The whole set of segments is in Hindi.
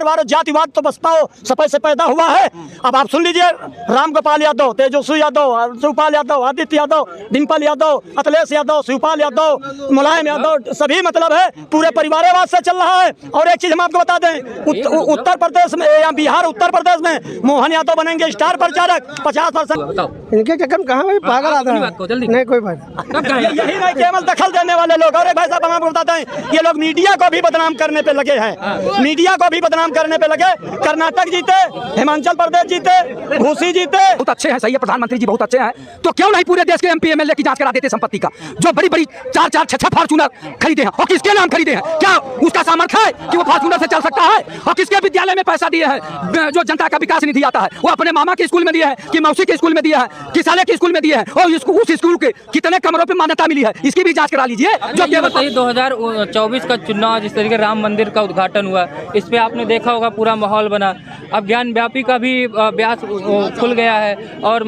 परिवार जातिवाद तो बसपा सपा से पैदा हुआ है। अब आप सुन लीजिए, राम गोपाल यादव, तेजस्वी यादव, शिवपाल यादव, आदित्य यादव, डिम्पल यादव, अखिलेश यादव, शिवपाल यादव, मुलायम यादव, सभी मतलब है पूरे परिवारवाद से चल रहा है। और एक चीज हम आपको बता दें, उत्तर प्रदेश में या बिहार उत्तर प्रदेश में मोहन यादव बनेंगे स्टार प्रचारक 50%। इनके चक्कर कहाँ भाई पागल आता है, नहीं कोई बात यही नहीं, केवल दखल देने वाले लोग। और भाई साहब हम आपको बताते हैं, ये लोग मीडिया को भी बदनाम करने पे लगे हैं, मीडिया को भी बदनाम करने पे लगे। कर्नाटक जीते, हिमाचल प्रदेश जीते, घूसी जीते, बहुत अच्छे हैं, सही है, प्रधानमंत्री जी बहुत अच्छे हैं, तो क्यों नहीं पूरे देश के एमपी एमएलए की जांच करा देते संपत्ति का? जो बड़ी बड़ी 4-4, 6-6 फॉर्च्यूनर खरीदे हैं और किसके नाम खरीदे हैं? क्या उसका सामर्थ्य है कि वो फॉर्च्यूनर से चल सकता है? और किसके विद्यालय में पैसा दिए हैं? जो जनता का विकास निधि आता है वो अपने मामा के स्कूल में दिया है कि मौसी के स्कूल में दिया है कि साले के स्कूल में दिया है? और उस स्कूल के कितने कमरों पर मान्यता मिली है, इसकी भी जांच करा लीजिए। जो ये बताइए 2024 का चुनाव, जिस तरीके राम मंदिर का उद्घाटन हुआ, इस पे आपने देखा होगा पूरा माहौल बना। अब ज्ञान व्यापी का भी ब्यास खुल गया है और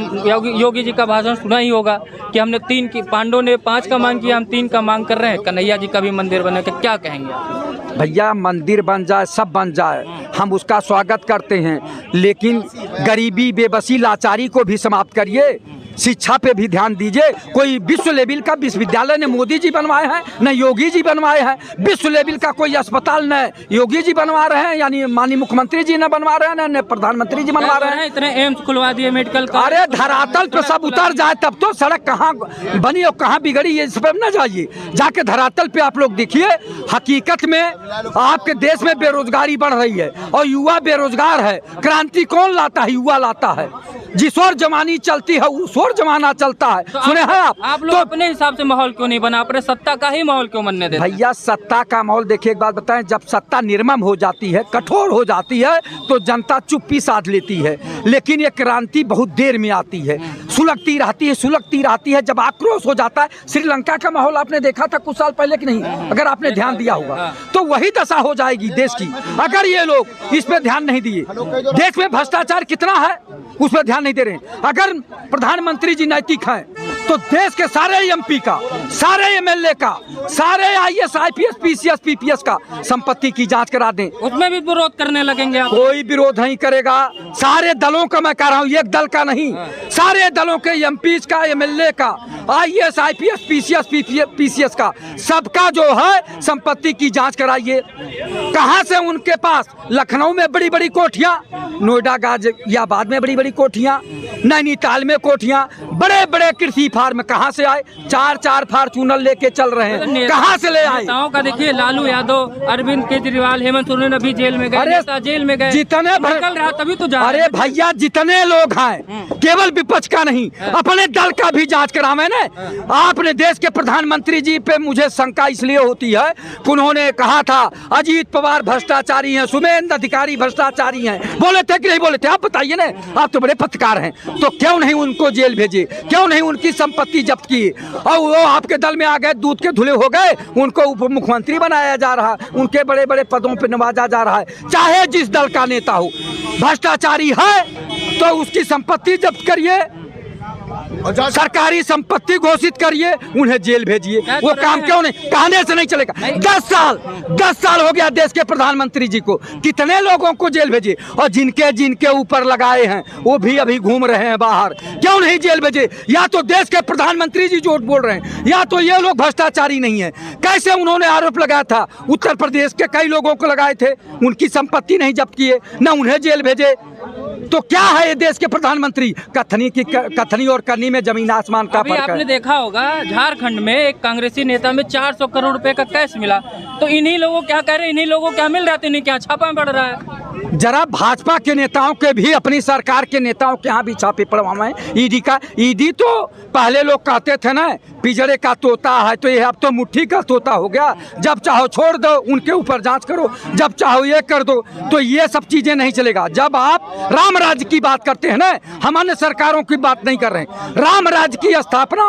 योगी जी का भाषण सुना ही होगा कि हमने 3 की, पांडवों ने 5 का मांग किया, हम 3 का मांग कर रहे हैं। कन्हैया जी का भी मंदिर बने, क्या कहेंगे आप? भैया मंदिर बन जाए, सब बन जाए, हम उसका स्वागत करते हैं, लेकिन गरीबी, बेबसी, लाचारी को भी समाप्त करिए। शिक्षा पे भी ध्यान दीजिए। कोई विश्व लेवल का विश्वविद्यालय ने मोदी जी बनवाए हैं, न योगी जी बनवाए हैं। विश्व लेवल का कोई अस्पताल न योगी जी बनवा रहे हैं, यानी माननीय मुख्यमंत्री जी न बनवा रहे हैं, न प्रधानमंत्री जी बनवा रहे हैं। इतने एम्स खुलवा दिए मेडिकल का। अरे धरातल पे सब उतर जाए तब तो सड़क कहाँ बनी और कहाँ बिगड़ी, ये सब न जाइए, जाके धरातल पे आप लोग देखिए। हकीकत में आपके देश में बेरोजगारी बढ़ रही है और युवा बेरोजगार है। क्रांति कौन लाता है? युवा लाता है। जिस और जमानी चलती है उस और जमाना चलता है। तो सुने हैं आप लोग अपने हिसाब से माहौल क्यों नहीं बना? अपने सत्ता का ही माहौल क्यों बनने देते? भैया सत्ता का माहौल देखिए, एक बात बताएं, जब सत्ता निर्मम हो जाती है, कठोर हो जाती है, तो जनता चुप्पी साध लेती है। लेकिन ये क्रांति बहुत देर में आती है, सुलगती रहती है। जब आक्रोश हो जाता है, श्रीलंका का माहौल आपने देखा था कुछ साल पहले कि नहीं? अगर आपने ध्यान दिया होगा तो वही दशा हो जाएगी देश की, अगर ये लोग इस पे ध्यान नहीं दिए। देश में भ्रष्टाचार कितना है उस पर ध्यान नहीं दे रहे हैं। अगर प्रधानमंत्री जी नैतिक हैं तो देश के सारे एमपी का, सारे एमएलए का, सारे आईएएस, आईपीएस, पीसीएस, पीपीएस का संपत्ति की जांच करा दें। उसमें भी विरोध करने लगेंगे आप? कोई विरोध नहीं करेगा। सारे दलों का मैं कह रहा हूँ, एक दल का नहीं, सारे दलों के एमपी का, एमएलए का, आईएएस, आईपीएस, पीसीएस, पीसीएस का, सबका जो है संपत्ति की जांच कराइए। कहां से उनके पास लखनऊ में बड़ी बड़ी कोठियां, नोएडा गाजियाबाद में बड़ी बड़ी कोठियां, नैनीताल में कोठियां, बड़े बड़े कृषि फार्म कहां से आए? 4-4 फॉर्च्यूनर लेके चल रहे हैं, कहां से ले आए? नेताओं का देखिए, लालू यादव, अरविंद केजरीवाल, हेमंत सोरेन अभी जेल में गए। अरे जेल में गए, जितने निकल रहा तभी तो जा। अरे भैया जितने लोग हैं, केवल विपक्ष का नहीं, अपने दल का भी जांच करावे ना। आपने देश के प्रधानमंत्री जी पे मुझे शंका इसलिए होती है कि उन्होंने कहा था अजीत पवार भ्रष्टाचारी हैं, सुमेंद्र अधिकारी भ्रष्टाचारी हैं। बोले थे कि नहीं बोले थे? आप बताइए ना, आप तो बड़े पत्रकार हैं। तो क्यों नहीं उनको जेल भेजे? क्यों नहीं उनकी संपत्ति जब्त की? और वो आपके दल में आ गए, दूध के धुले हो गए, उनको उप मुख्यमंत्री बनाया जा रहा है, उनके बड़े बड़े पदों पर नवाजा जा रहा है। चाहे जिस दल का नेता हो, भ्रष्टाचारी है तो उसकी संपत्ति जब्त करिए, सरकारी संपत्ति घोषित करिए, उन्हें जेल भेजिए। वो काम क्यों नहीं? कहने से नहीं चलेगा। 10 साल हो गया देश के प्रधानमंत्री जी को, कितने लोगों को जेल भेजे? और जिनके ऊपर लगाए हैं वो भी अभी घूम रहे हैं बाहर, क्यों नहीं जेल भेजे? या तो देश के प्रधानमंत्री जी झूठ बोल रहे हैं, या तो ये लोग भ्रष्टाचारी नहीं है। कैसे उन्होंने आरोप लगाया था, उत्तर प्रदेश के कई लोगों को लगाए थे, उनकी संपत्ति नहीं जब्त किए, न उन्हें जेल भेजे। तो क्या है ये देश के प्रधानमंत्री? कथनी और करनी में जमीन आसमान का फर्क है। आपने देखा होगा झारखंड में एक कांग्रेसी नेता में 400 करोड़ रुपए का कैश मिला, तो इन्हीं लोगों क्या कह रहे हैं, इन्हीं लोगों क्या मिल रहा है, तो इन्हीं क्या छापा पड़ रहा है? जरा भाजपा के नेताओं के भी, अपनी सरकार के नेताओं के यहाँ भी छापे पड़वाएं ईडी का। ईडी तो पहले लोग कहते थे ना पिजड़े का तोता है, तो ये अब तो मुट्ठी का तोता हो गया। जब चाहो छोड़ दो, उनके ऊपर जांच करो, जब चाहो ये कर दो। तो ये सब चीजें नहीं चलेगा। जब आप राम राज्य की बात करते हैं ना, हम अन्य सरकारों की बात नहीं कर रहे हैं, राम राज्य की स्थापना,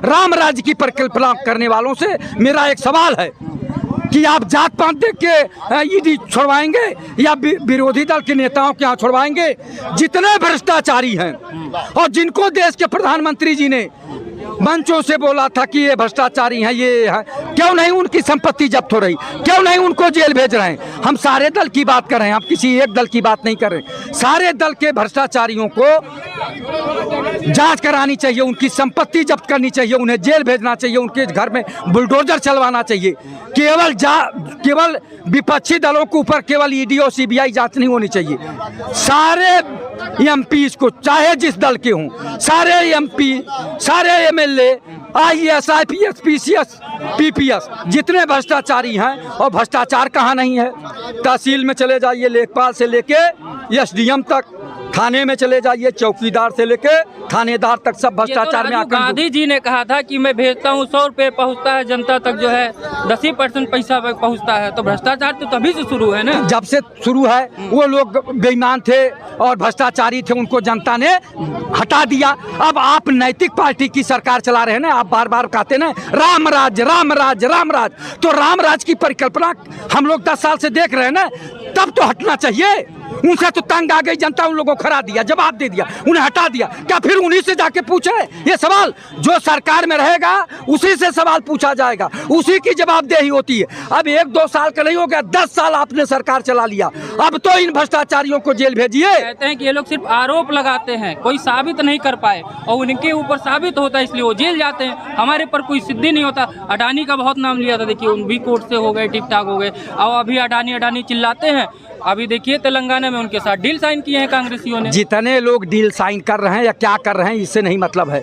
राम राज्य की परिकल्पना करने वालों से मेरा एक सवाल है कि आप जात पात देख के ईडी छुड़वाएंगे या विरोधी दल के नेताओं के यहाँ छुड़वाएंगे? जितने भ्रष्टाचारी हैं और जिनको देश के प्रधानमंत्री जी ने मंचों से बोला था कि ये भ्रष्टाचारी हैं, ये है, क्यों नहीं उनकी संपत्ति जब्त हो रही, क्यों नहीं उनको जेल भेज रहे हैं? हम सारे दल की बात कर रहे हैं, हम किसी एक दल की बात नहीं कर रहे। सारे दल के भ्रष्टाचारियों को जांच करानी चाहिए, उनकी संपत्ति जब्त करनी चाहिए, उन्हें जेल भेजना चाहिए, उनके घर में बुलडोजर चलवाना चाहिए। केवल विपक्षी दलों के ऊपर केवल ईडी और सीबीआई जांच नहीं होनी चाहिए। सारे एमपी को, चाहे जिस दल के हों, सारे एमपी, सारे MLA, IAS, IPS, PCS, PPS, जितने भ्रष्टाचारी हैं, और भ्रष्टाचार कहाँ नहीं है। तहसील में चले जाइए, लेखपाल से लेके एसडीएम तक, थाने में चले जाइए, चौकीदार से लेके थानेदार तक सब भ्रष्टाचार में आकर। गांधी जी ने कहा था कि मैं भेजता हूँ 100 रुपये, पहुँचता है जनता तक जो है 10% पैसा पहुँचता है। तो भ्रष्टाचार तो तभी से शुरू है ना, जब से शुरू है। वो लोग बेईमान थे और भ्रष्टाचारी थे, उनको जनता ने हटा दिया। अब आप नैतिक पार्टी की सरकार चला रहे हैं ना, आप बार बार कहते ना राम राज, राम राज, राम राज। तो राम राज की परिकल्पना हम लोग 10 साल से देख रहे हैं ना, तब तो हटना चाहिए। उनसे तो तंग आ गई जनता, उन लोगों को खड़ा दिया, जवाब दे दिया, उन्हें हटा दिया। क्या फिर उन्हीं से जाके पूछे ये सवाल? जो सरकार में रहेगा उसी से सवाल पूछा जाएगा, उसी की जवाबदेही होती है। अब 1-2 साल का नहीं हो गया, 10 साल आपने सरकार चला लिया, अब तो इन भ्रष्टाचारियों को जेल भेजिए। कहते हैं कि ये लोग सिर्फ आरोप लगाते हैं, कोई साबित नहीं कर पाए, और उनके ऊपर साबित होता है इसलिए वो जेल जाते हैं। हमारे पर कोई सिद्धि नहीं होता। अडानी का बहुत नाम लिया था, देखिए उन भी कोर्ट से हो गए, ठीक ठाक हो गए, और अभी अडानी चिल्लाते हैं। अभी देखिए तेलंगाना में उनके साथ डील साइन किए हैं कांग्रेसियों ने। जितने लोग डील साइन कर रहे हैं या क्या कर रहे हैं, इससे नहीं मतलब है।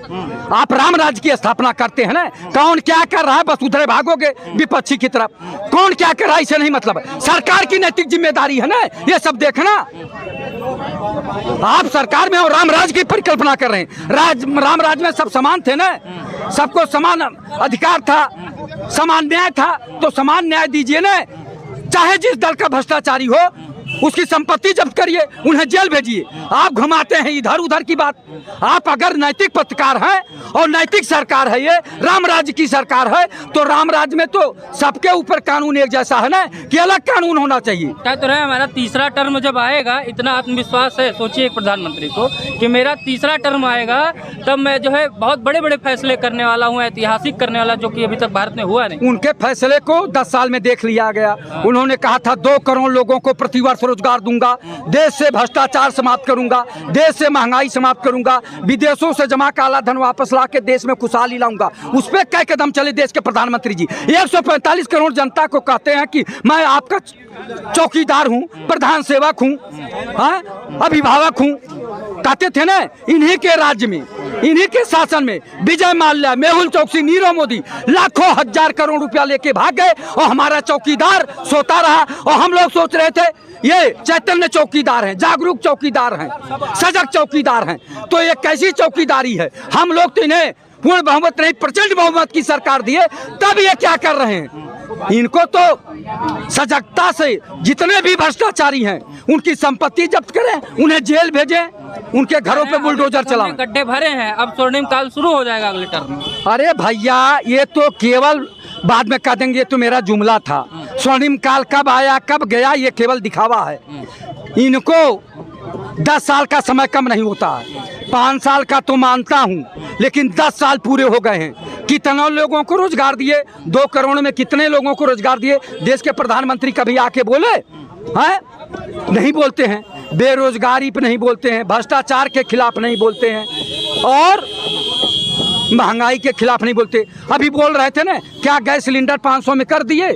आप राम राज्य की स्थापना करते हैं ना, कौन क्या कर रहा है बस उधर भागोगे विपक्षी की तरफ। कौन क्या कर रहा है इससे नहीं मतलब है। सरकार की नैतिक जिम्मेदारी है ना ये सब देखना। आप सरकार में और राम राज्य की परिकल्पना कर रहे हैं। राम राज्य में सब समान थे ना, सबको समान अधिकार था, समान न्याय था, तो समान न्याय दीजिए ना। चाहे जिस दल का भ्रष्टाचारी हो उसकी संपत्ति जब्त करिए, उन्हें जेल भेजिए। आप घुमाते हैं इधर उधर की बात। आप अगर नैतिक पत्रकार हैं और नैतिक सरकार है, ये राम राज्य की सरकार है, तो राम राज्य में तो सबके ऊपर कानून एक जैसा है ना, कि अलग कानून होना चाहिए। क्या तो रहे हमारा तीसरा टर्म जब आएगा, इतना आत्मविश्वास है, सोचिए एक प्रधानमंत्री को कि मेरा तीसरा टर्म आएगा, तब मैं जो है बहुत बड़े बड़े फैसले करने वाला हूँ, ऐतिहासिक करने वाला, जो कि अभी तक भारत में हुआ नहीं। उनके फैसले को 10 साल में देख लिया गया। उन्होंने कहा था 2 करोड़ लोगों को प्रतिवर्ष रोजगार दूंगा, देश से भ्रष्टाचार समाप्त करूंगा, देश से महंगाई समाप्त करूंगा, विदेशों से जमा काला धन वापस ला के देश में खुशहाली लाऊंगा। उस पर कई कदम चले देश के प्रधानमंत्री जी। 145 करोड़ जनता को कहते हैं कि मैं आपका चौकीदार हूं, प्रधान सेवक हूं, अभिभावक हूं, कहते थे ना। इन्हीं के राज्य में, इन्हीं के शासन में विजय माल्या, मेहुल चौकसी, नीरव मोदी लाखों हजार करोड़ रुपया लेके भाग गए, और हमारा चौकीदार सोता रहा। और हम लोग सोच रहे थे ये चैतन्य चौकीदार हैं, जागरूक चौकीदार हैं, सजग चौकीदार हैं। तो ये कैसी चौकीदारी है? हम लोग तो इन्हें पूर्ण बहुमत नहीं, प्रचंड बहुमत की सरकार दिए, तब ये क्या कर रहे हैं? इनको तो सजगता से जितने भी भ्रष्टाचारी हैं उनकी संपत्ति जब्त करें, उन्हें जेल भेजें, उनके घरों पे बुलडोजर चलाएं। गड्ढे भरे हैं, अब स्वर्णिम काल शुरू हो जाएगा अगले टर्म में। अरे भैया, ये तो केवल बाद में कह देंगे, ये तो मेरा जुमला था। स्वर्णिम काल कब आया कब गया ये केवल दिखावा है। इनको 10 साल का समय कम नहीं होता है। 5 साल का तो मानता हूँ, लेकिन 10 साल पूरे हो गए हैं। कितने लोगों को रोजगार दिए? 2 करोड़ में कितने लोगों को रोजगार दिए? देश के प्रधानमंत्री कभी आके बोले हैं? नहीं बोलते हैं। बेरोजगारी पे नहीं बोलते हैं, भ्रष्टाचार के खिलाफ नहीं बोलते हैं, और महंगाई के खिलाफ नहीं बोलते। अभी बोल रहे थे ना, क्या गैस सिलेंडर 500 में कर दिए?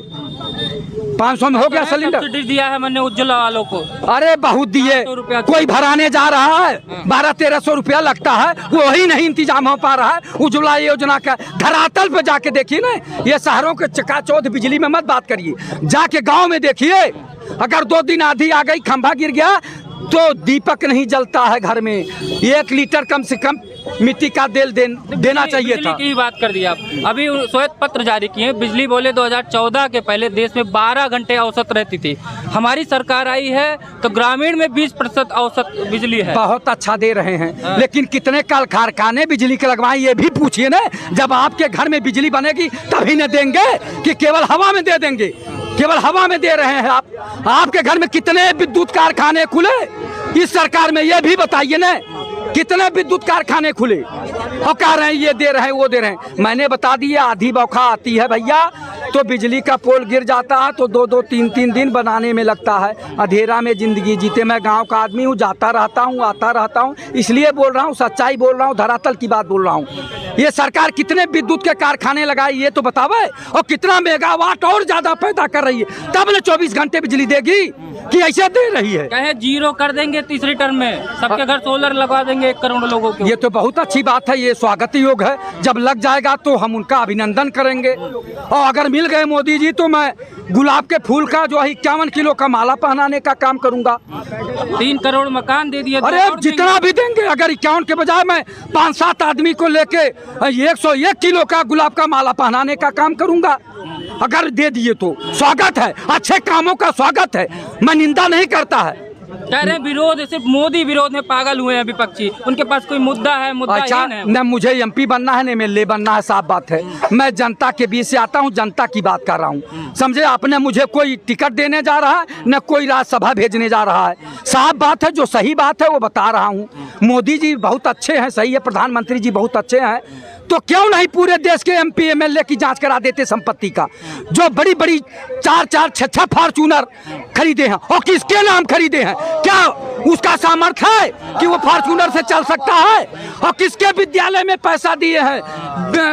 500 में हो गया सिलेंडर। सब्सिडी दिया है मैंने उज्ज्वला वालों को। अरे बहुत दिए, कोई भराने जा रहा है 1200-1300 रुपया लगता है, वही नहीं इंतजाम हो पा रहा है। उज्ज्वला योजना का धरातल पे जाके देखिए ना, ये शहरों के चकाचौंध बिजली में मत बात करिए, जाके गांव में देखिए। अगर 2 दिन आंधी आ गई, खंभा गिर गया, तो दीपक नहीं जलता है घर में। 1 लीटर कम से कम मिट्टी का तेल देना चाहिए था। की बात कर दी आप। अभी श्वेत पत्र जारी किए, बिजली बोले 2014 के पहले देश में 12 घंटे औसत रहती थी। हमारी सरकार आई है तो ग्रामीण में 20% औसत बिजली है। बहुत अच्छा दे रहे हैं, लेकिन कितने कल कारखाने बिजली के लगवाए ये भी पूछिए ना। जब आपके घर में बिजली बनेगी तभी न देंगे, कि केवल हवा में दे देंगे? केवल हवा में दे रहे हैं आप। आपके घर में कितने विद्युत कारखाने खुले इस सरकार में, ये भी बताइए ना, कितने विद्युत कारखाने खुले? और कह रहे हैं ये दे रहे हैं वो दे रहे हैं। मैंने बता दिया आधी बौखा आती है भैया तो बिजली का पोल गिर जाता है तो 2-2 3-3 दिन बनाने में लगता है। अंधेरा में जिंदगी जीते। मैं गांव का आदमी हूँ, जाता रहता हूँ आता रहता हूँ, इसलिए बोल रहा हूँ, सच्चाई बोल रहा हूँ, धरातल की बात बोल रहा हूँ। ये सरकार कितने विद्युत के कारखाने लगाई ये तो बतावे, और कितना मेगावाट और ज्यादा पैदा कर रही है, तब न 24 घंटे बिजली देगी कि ऐसे दे रही है। कहे जीरो कर देंगे तीसरी टर्म में, सबके घर सोलर लगवा देंगे 1 करोड़ लोगों के। ये तो बहुत अच्छी बात है, ये स्वागत योग है। जब लग जाएगा तो हम उनका अभिनंदन करेंगे। और अगर मिल गए मोदी जी तो मैं गुलाब के फूल का जो है 51 किलो का माला पहनाने का काम करूंगा। 3 करोड़ मकान दे दिए। अरे जितना भी देंगे, अगर 51 के बजाय मैं 5-7 आदमी को लेके 101 किलो का गुलाब का माला पहनाने का काम करूंगा। अगर दे दिए तो स्वागत है, अच्छे कामों का स्वागत है, मैं निंदा नहीं करता है। कह रहे हैं विरोध, सिर्फ मोदी विरोध में पागल हुए हैं विपक्षी, उनके पास कोई मुद्दा है? मुद्दा अच्छा, है न मुझे एमपी बनना है न MLA बनना है, साफ बात है। मैं जनता के बीच से आता हूँ, जनता की बात कर रहा हूँ, समझे। आपने मुझे कोई टिकट देने जा रहा है न कोई राज्यसभा भेजने जा रहा है। साफ बात है, जो सही बात है वो बता रहा हूँ। मोदी जी बहुत अच्छे हैं, सही है, प्रधानमंत्री जी बहुत अच्छे हैं, तो क्यों नहीं पूरे देश के MP MLA की जांच करा देते संपत्ति का। जो बड़ी बड़ी 4-4 6-6 फॉर्चूनर खरीदे हैं, और किसके नाम खरीदे हैं? क्या उसका सामर्थ्य है कि वो फॉर्चूनर से चल सकता है? और किसके विद्यालय में पैसा दिए हैं?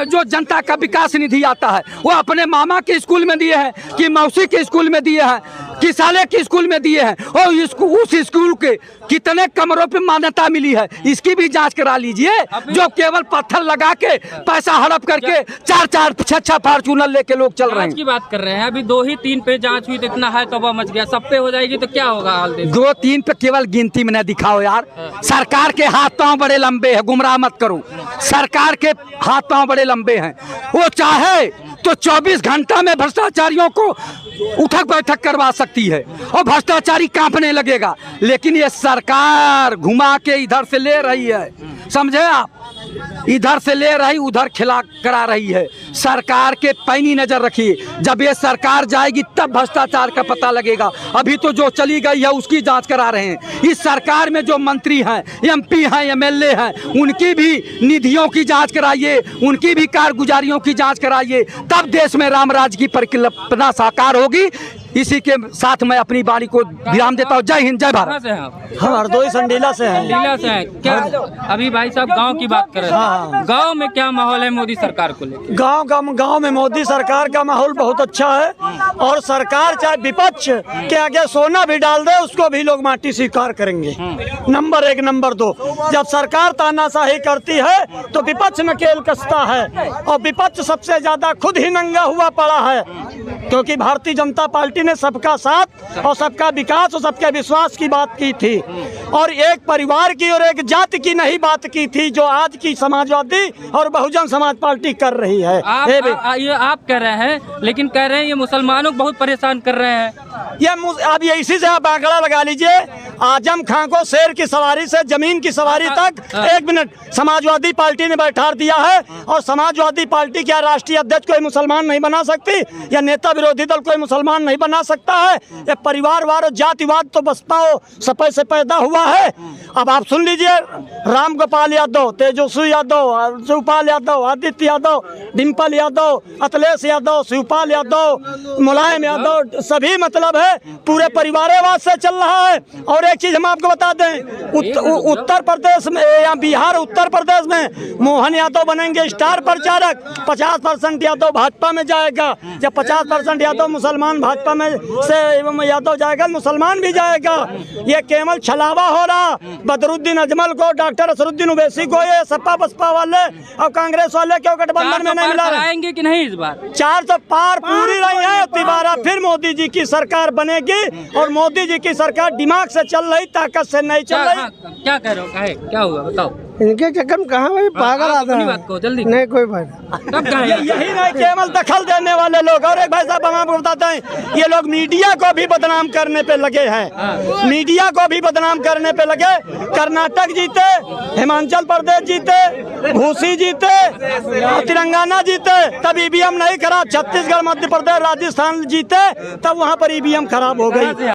जो जनता का विकास निधि आता है वो अपने मामा के स्कूल में दिए हैं कि मौसी के स्कूल में दिए हैं कि साले के स्कूल में दिए हैं? और उस स्कूल के कितने कमरों पे मान्यता मिली है, इसकी भी जांच करा लीजिए। जो केवल पत्थर लगा के पैसा हड़प करके 4-4 6-6 फॉर्चूनर लेके लोग चल रहे हैं। की बात कर रहे हैं, अभी 2-3 पे जांच हुई तो इतना है तौबा मच गया, सब पे हो जाएगी तो क्या होगा हाल? 2-3 पे केवल गिनती में न दिखाओ यार। सरकार के हाथ पांव बड़े लंबे हैं, गुमराह मत करो। सरकार के हाथ पांव बड़े लंबे हैं, वो चाहे तो 24 घंटा में भ्रष्टाचारियों को उठक बैठक करवा सकती है और भ्रष्टाचारी कांपने लगेगा। लेकिन ये सरकार घुमा के इधर से ले रही है, समझे आप, इधर से ले रही उधर खिला करा रही है। सरकार के पैनी नजर रखिए, जब ये सरकार जाएगी तब भ्रष्टाचार का पता लगेगा। अभी तो जो चली गई है उसकी जांच करा रहे हैं। इस सरकार में जो मंत्री हैं, MP हैं, MLA हैं, उनकी भी निधियों की जांच कराइए, उनकी भी कारगुजारियों की जांच कराइए, तब देश में राम राज्य की परिकल्पना साकार होगी। इसी के साथ मैं अपनी वाणी को विराम देता हूँ। जय हिंद, जय भारत। कहाँ से हैं आप? हम हरदोई संडीला से हैं। लीला से हैं क्या? अभी भाई साहब गांव की बात कर रहे हैं, गांव में क्या माहौल है मोदी सरकार को लेकर? गांव में मोदी सरकार का माहौल बहुत अच्छा है, और सरकार चाहे विपक्ष के आगे सोना भी डाल दे उसको भी लोग माटी स्वीकार करेंगे। नंबर 1। नंबर 2, जब सरकार तानाशाही करती है तो विपक्ष नकेल कसता है, और विपक्ष सबसे ज्यादा खुद ही नंगा हुआ पड़ा है, क्योंकि भारतीय जनता पार्टी ने सबका साथ और सबका विकास और सबके विश्वास की बात की थी, और एक परिवार की और एक जाति की नहीं बात की थी, जो आज की समाजवादी और बहुजन समाज पार्टी कर रही है। ये आप कह रहे हैं, लेकिन कह रहे हैं ये मुसलमानों को बहुत परेशान कर रहे हैं। अब ये इसी से आप आंकड़ा लगा लीजिए, आजम खां को शेर की सवारी से जमीन की सवारी तक 1 मिनट समाजवादी पार्टी ने बैठा दिया है। और समाजवादी पार्टी क्या राष्ट्रीय अध्यक्ष कोई मुसलमान नहीं बना सकती, या नेता विरोधी दल कोई मुसलमान नहीं बना सकता है? ये परिवारवाद और जातिवाद तो बसपा सपै से पैदा हुआ है। अब आप सुन लीजिए, राम गोपाल यादव, तेजस्वी यादव, शिवपाल यादव, आदित्य यादव, डिम्पल यादव, अखिलेश यादव, शिवपाल यादव, मुलायम यादव, सभी मतलब है पूरे परिवारवाद से चल रहा है। और एक चीज हम आपको बता दें, उत्तर प्रदेश में या बिहार उत्तर प्रदेश में मोहन यादव बनेंगे स्टार प्रचारक। 50% यादव भाजपा में जाएगा। जब 50% यादव मुसलमान भाजपा में से यादव जाएगा, मुसलमान भी जाएगा। ये केवल छलावा हो रहा। बदरुद्दीन अजमल को, डॉक्टर असरुद्दीन ओवैसी को ये सपा बसपा वाले और कांग्रेस वाले क्यों गठबंधन में नहीं मिला रहे? आएंगे कि नहीं इस बार? 400 पार पूरी रही है। तिबारा फिर मोदी जी की सरकार बनेगी, और मोदी जी की सरकार दिमाग से चल रही, ताकत से नहीं चल रही। क्या कह रहे हो? क्या हुआ बताओ? इनके चक्कर में कहाँ भाई पागल आता है। बात को जल्दी नहीं कोई फायदा। यही नहीं, केवल दखल देने वाले लोग। और एक भाई साहब हम आपको बताते हैं, ये लोग मीडिया को भी बदनाम करने पे लगे हैं। मीडिया को भी बदनाम करने पे लगे। कर्नाटक जीते, हिमाचल प्रदेश जीते, भूसी जीते, तेलंगाना जीते, तब EVM नहीं खराब। छत्तीसगढ़, मध्य प्रदेश, राजस्थान जीते, तब वहाँ पर EVM खराब हो गई।